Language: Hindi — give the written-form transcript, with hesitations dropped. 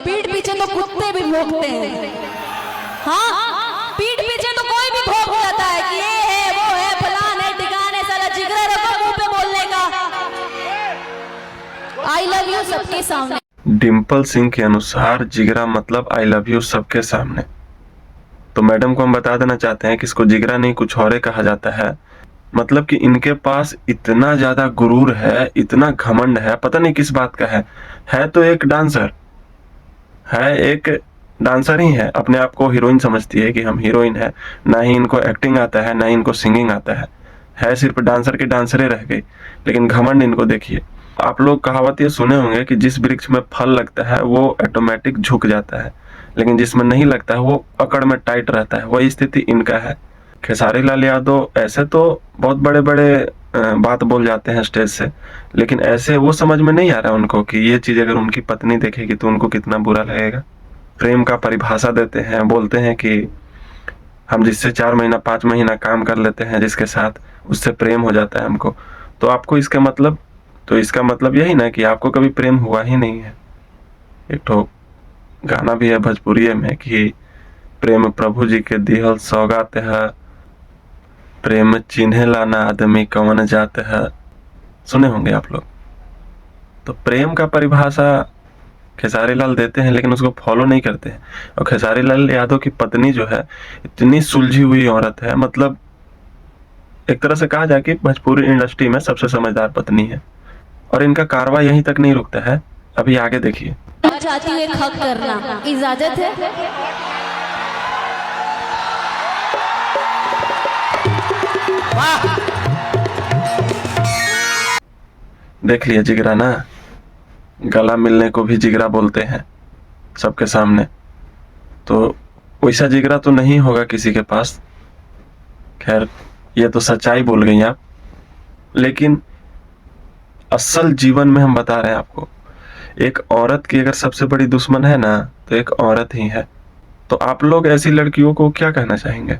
पीठ पीछे तो कुत्ते भी भौंकते हैं। हाँ, पीठ पीछे तो कोई भी भौंक जाता है कि ये है, वो है, फलान है, ठिकान है, साला जिगरा रखो मुंह पे बोलने का। आई लव यू सबके सामने। डिम्पल सिंह के अनुसार जिगरा मतलब आई लव यू सबके सामने। तो मैडम को हम बता देना चाहते हैं कि इसको जिगरा नहीं कुछ और कहा जाता है। मतलब कि इनके पास इतना ज्यादा गुरूर है, इतना घमंड है, पता नहीं किस बात का है तो एक डांसर है, एक डांसर ही है, अपने आप को हीरोइन समझती है कि हम हीरोइन है। ना ही इनको एक्टिंग आता है, ना ही इनको सिंगिंग आता है सिर्फ डांसर की डांसरे रह गई। लेकिन घमंड इनको देखिए। आप लोग कहावत ये सुने होंगे कि जिस वृक्ष में फल लगता है वो ऑटोमेटिक झुक जाता है, लेकिन जिसमें नहीं लगता है वो अकड़ में टाइट रहता है। वही स्थिति इनका है। खेसारी लाल यादव ऐसे तो बहुत बड़े बड़े बात बोल जाते हैं स्टेज से, लेकिन ऐसे वो समझ में नहीं आ रहा उनको कि ये चीज अगर उनकी पत्नी देखेगी तो उनको कितना बुरा लगेगा। प्रेम का परिभाषा देते हैं, बोलते हैं कि हम जिससे 4 महीना 5 महीना काम कर लेते हैं, जिसके साथ, उससे प्रेम हो जाता है हमको। तो आपको इसका मतलब यही ना कि आपको कभी प्रेम हुआ ही नहीं है। एक तो गाना भी है भोजपुरी में कि प्रेम प्रभु जी के दिहल सौगात है, प्रेम चिन्हेला ना आदमी कौन जात है। सुने होंगे आप लोग। तो प्रेम का परिभाषा खेसारी लाल देते हैं, लेकिन उसको फॉलो नहीं करते हैं। और खेसारी लाल यादव की पत्नी जो है इतनी सुलझी हुई औरत है, मतलब एक तरह से कहा जाए कि भोजपुरी इंडस्ट्री में सबसे समझदार पत्नी है। और इनका कारवा यहीं तक नहीं रुकता है, अभी आगे देखिए। चाहती हूँ एक हक करना, इजाजत है? देख लिया जिगरा ना, गला मिलने को भी जिगरा बोलते हैं सबके सामने। तो वैसा जिगरा तो नहीं होगा किसी के पास। खैर, ये तो सच्चाई बोल गई आप, लेकिन असल जीवन में हम बता रहे हैं आपको, एक औरत की अगर सबसे बड़ी दुश्मन है ना तो एक औरत ही है। तो आप लोग ऐसी लड़कियों को क्या कहना चाहेंगे?